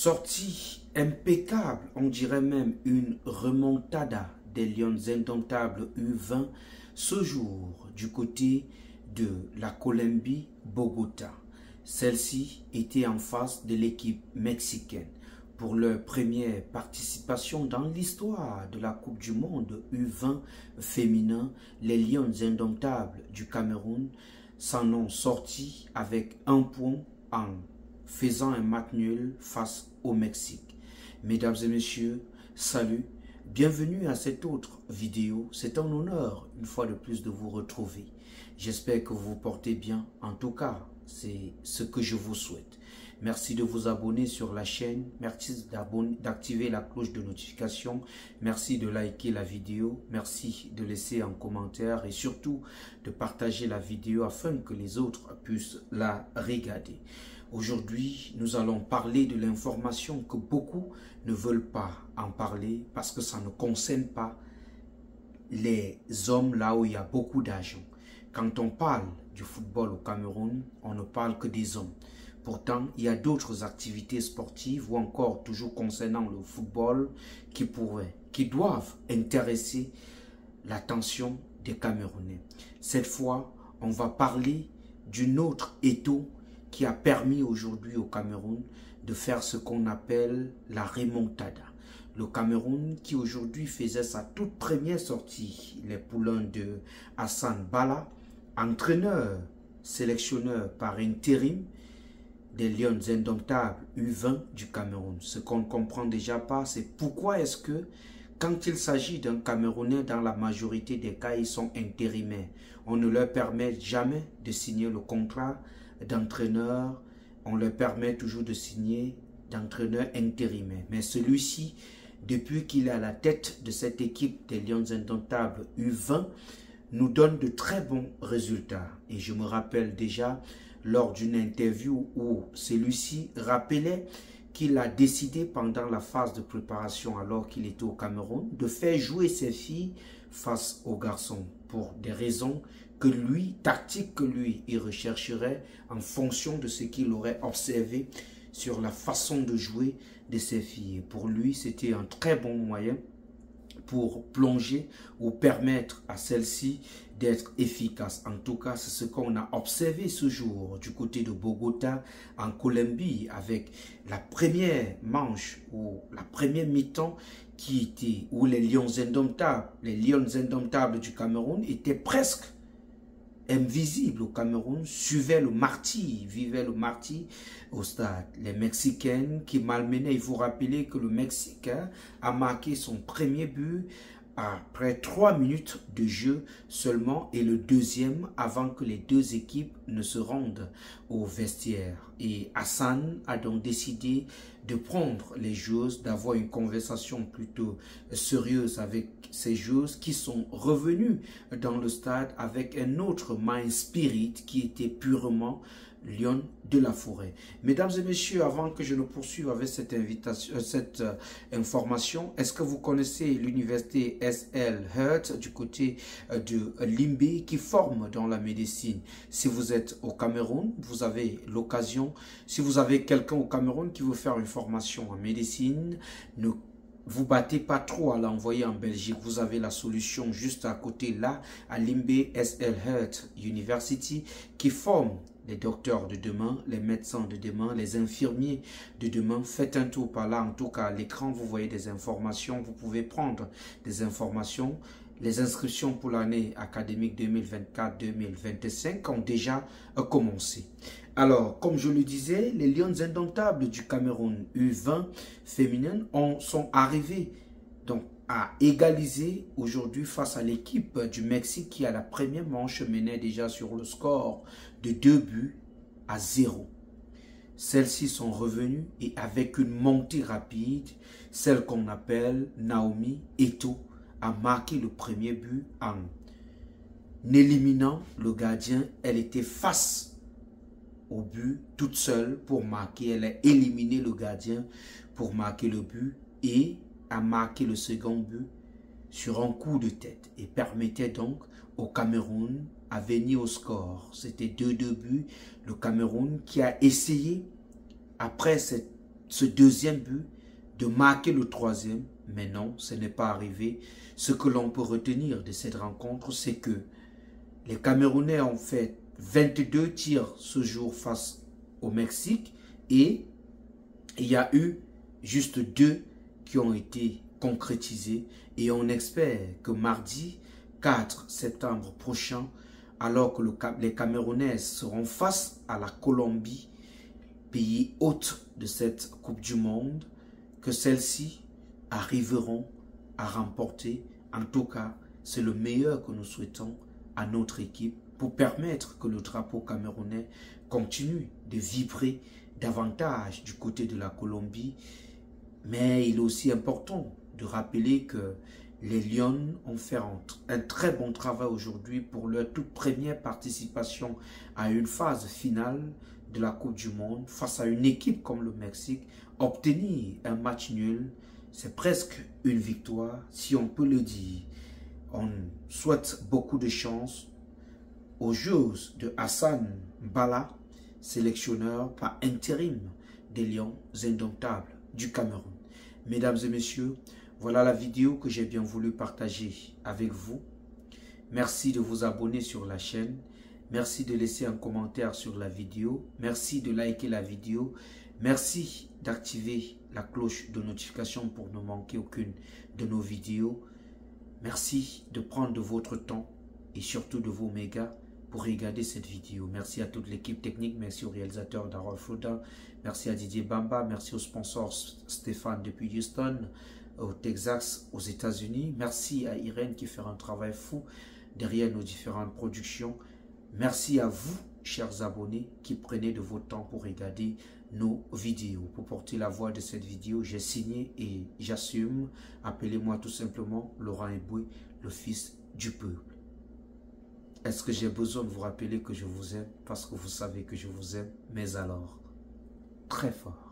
Sortie impeccable, on dirait même une remontada des Lions indomptables U20 ce jour du côté de la Colombie-Bogota. Celle-ci était en face de l'équipe mexicaine pour leur première participation dans l'histoire de la Coupe du Monde U20 féminin. Les Lions indomptables du Cameroun s'en ont sortis avec un point en faisant un match nul face au Mexique. Mesdames et messieurs, salut, bienvenue à cette autre vidéo. C'est un honneur une fois de plus de vous retrouver. J'espère que vous vous portez bien. En tout cas, c'est ce que je vous souhaite. Merci de vous abonner sur la chaîne. Merci d'activer la cloche de notification. Merci de liker la vidéo. Merci de laisser un commentaire et surtout de partager la vidéo afin que les autres puissent la regarder. Aujourd'hui, nous allons parler de l'information que beaucoup ne veulent pas en parler parce que ça ne concerne pas les hommes là où il y a beaucoup d'argent. Quand on parle du football au Cameroun, on ne parle que des hommes. Pourtant, il y a d'autres activités sportives ou encore toujours concernant le football qui doivent intéresser l'attention des Camerounais. Cette fois, on va parler d'une autre étau qui a permis aujourd'hui au Cameroun de faire ce qu'on appelle la remontada. Le Cameroun qui aujourd'hui faisait sa toute première sortie, les poulains de Hassan Bala, entraîneur, sélectionneur par intérim des Lions indomptables U20 du Cameroun. Ce qu'on ne comprend déjà pas, c'est pourquoi est-ce que quand il s'agit d'un Camerounais, dans la majorité des cas, ils sont intérimaires. On ne leur permet jamais de signer le contrat d'entraîneur, on leur permet toujours de signer d'entraîneur intérimaire. Mais celui-ci, depuis qu'il est à la tête de cette équipe des Lions indomptables U20, nous donne de très bons résultats. Et je me rappelle déjà lors d'une interview où celui-ci rappelait qu'il a décidé pendant la phase de préparation, alors qu'il était au Cameroun, de faire jouer ses filles face aux garçons pour des raisons que lui, tactique que lui, il rechercherait en fonction de ce qu'il aurait observé sur la façon de jouer de ses filles. Pour lui, c'était un très bon moyen pour plonger ou permettre à celle-ci d'être efficace. En tout cas, c'est ce qu'on a observé ce jour du côté de Bogota en Colombie avec la première manche ou la première mi-temps où les Lions indomptables du Cameroun étaient presque invisibles au Cameroun, vivaient le martyre au stade. Les Mexicaines qui malmenaient, il faut rappeler que le Mexique a marqué son premier but après 3 minutes de jeu seulement et le deuxième avant que les deux équipes ne se rendent au vestiaire. Et Hassan a donc décidé de prendre les joueuses, d'avoir une conversation plutôt sérieuse avec ces joueuses qui sont revenues dans le stade avec un autre mind spirit qui était purement Lion de la forêt. Mesdames et messieurs, avant que je ne poursuive avec cette information, est-ce que vous connaissez l'université S.L. Hurt du côté de Limbé qui forme dans la médecine? Si vous êtes au Cameroun, vous avez l'occasion, si vous avez quelqu'un au Cameroun qui veut faire une formation en médecine, ne vous battez pas trop à l'envoyer en Belgique. Vous avez la solution juste à côté là, à Limbé S.L. Hurt University, qui forme les docteurs de demain, les médecins de demain, les infirmiers de demain. Faites un tour par là. En tout cas, à l'écran, vous voyez des informations. Vous pouvez prendre des informations. Les inscriptions pour l'année académique 2024-2025 ont déjà commencé. Alors, comme je le disais, les Lions indomptables du Cameroun U20 féminines sont arrivés donc à égaliser aujourd'hui face à l'équipe du Mexique qui à la première manche menait déjà sur le score de 2-0. Celles-ci sont revenues et avec une montée rapide, celle qu'on appelle Naomi Eto'o a marqué le premier but en éliminant le gardien. Elle était face au but toute seule pour marquer. Elle a éliminé le gardien pour marquer le but et a marqué le second but sur un coup de tête et permettait donc au Cameroun à venir au score. C'était 2-2 buts. Le Cameroun qui a essayé, après cette ce deuxième but, de marquer le troisième, mais non, ce n'est pas arrivé. Ce que l'on peut retenir de cette rencontre, c'est que les Camerounais ont fait 22 tirs ce jour face au Mexique et il y a eu juste 2 qui ont été concrétisés et on espère que mardi 4 septembre prochain, alors que les Camerounais seront face à la Colombie, pays hôte de cette Coupe du Monde, que celles-ci arriveront à remporter. En tout cas, c'est le meilleur que nous souhaitons à notre équipe pour permettre que le drapeau camerounais continue de vibrer davantage du côté de la Colombie. Mais il est aussi important de rappeler que les Lions ont fait un très bon travail aujourd'hui pour leur toute première participation à une phase finale de la Coupe du Monde face à une équipe comme le Mexique. Obtenir un match nul, c'est presque une victoire, si on peut le dire. On souhaite beaucoup de chance aux joueurs de Hassan Bala, sélectionneur par intérim des Lions indomptables du Cameroun. Mesdames et messieurs, voilà la vidéo que j'ai bien voulu partager avec vous. Merci de vous abonner sur la chaîne. Merci de laisser un commentaire sur la vidéo. Merci de liker la vidéo. Merci d'activer la cloche de notification pour ne manquer aucune de nos vidéos. Merci de prendre de votre temps et surtout de vos mégas pour regarder cette vidéo. Merci à toute l'équipe technique. Merci au réalisateur Darol Foda. Merci à Didier Bamba. Merci au sponsor Stéphane depuis Houston, au Texas, aux États-Unis. Merci à Irène qui fait un travail fou derrière nos différentes productions. Merci à vous, chers abonnés, qui prenez de votre temps pour regarder nos vidéos. Pour porter la voix de cette vidéo, j'ai signé et j'assume. Appelez-moi tout simplement Laurent Eboué, le fils du peuple. Est-ce que j'ai besoin de vous rappeler que je vous aime? Parce que vous savez que je vous aime, mais alors, très fort.